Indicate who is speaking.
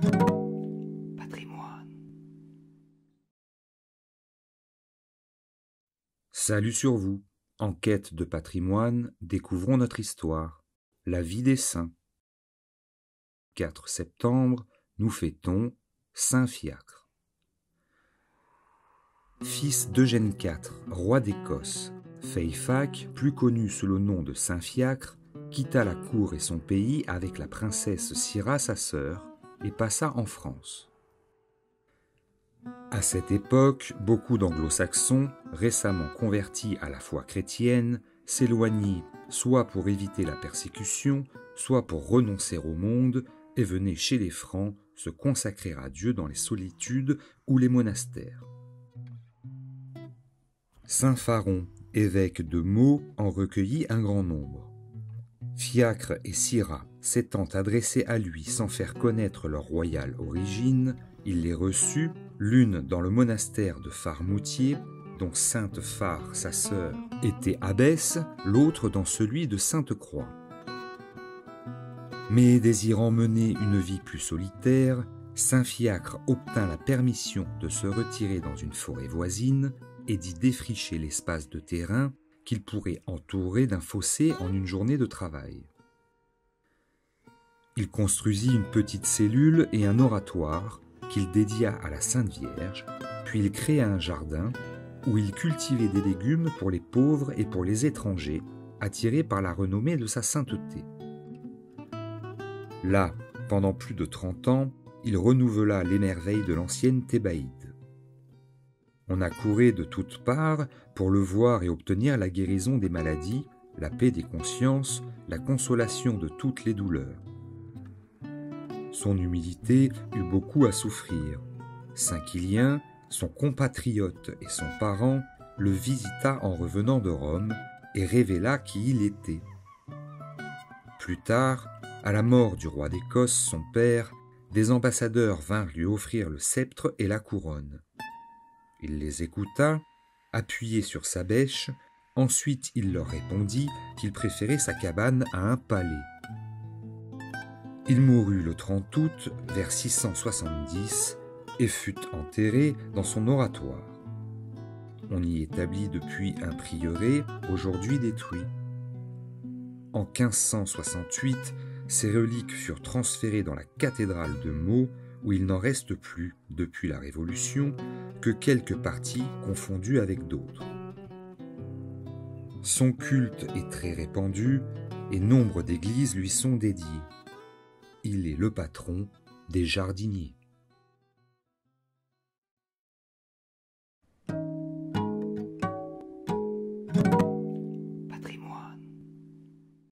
Speaker 1: Patrimoine.
Speaker 2: Salut sur vous. En quête de patrimoine, découvrons notre histoire. La vie des saints. 4 septembre, nous fêtons Saint Fiacre. Fils d'Eugène IV, roi d'Écosse, Feifac, plus connu sous le nom de Saint Fiacre, quitta la cour et son pays avec la princesse Syra, sa sœur, et passa en France. À cette époque, beaucoup d'anglo-saxons, récemment convertis à la foi chrétienne, s'éloignaient soit pour éviter la persécution, soit pour renoncer au monde, et venaient chez les Francs se consacrer à Dieu dans les solitudes ou les monastères. Saint Pharon, évêque de Meaux, en recueillit un grand nombre. Fiacre et Syra s'étant adressés à lui sans faire connaître leur royale origine, il les reçut, l'une dans le monastère de Farmoutier, dont Sainte Phare, sa sœur, était abbesse, l'autre dans celui de Sainte-Croix. Mais désirant mener une vie plus solitaire, Saint Fiacre obtint la permission de se retirer dans une forêt voisine et d'y défricher l'espace de terrain qu'il pourrait entourer d'un fossé en une journée de travail. Il construisit une petite cellule et un oratoire qu'il dédia à la Sainte Vierge, puis il créa un jardin où il cultivait des légumes pour les pauvres et pour les étrangers, attirés par la renommée de sa sainteté. Là, pendant plus de 30 ans, il renouvela les merveilles de l'ancienne Thébaïde. On accourait de toutes parts pour le voir et obtenir la guérison des maladies, la paix des consciences, la consolation de toutes les douleurs. Son humilité eut beaucoup à souffrir. Saint Quilien, son compatriote et son parent, le visita en revenant de Rome et révéla qui il était. Plus tard, à la mort du roi d'Écosse, son père, des ambassadeurs vinrent lui offrir le sceptre et la couronne. Il les écouta, appuyé sur sa bêche, ensuite il leur répondit qu'il préférait sa cabane à un palais. Il mourut le 30 août vers 670 et fut enterré dans son oratoire. On y établit depuis un prieuré, aujourd'hui détruit. En 1568, ses reliques furent transférées dans la cathédrale de Meaux, où il n'en reste plus, depuis la Révolution, que quelques parties confondues avec d'autres. Son culte est très répandu et nombre d'églises lui sont dédiées. Il est le patron des jardiniers.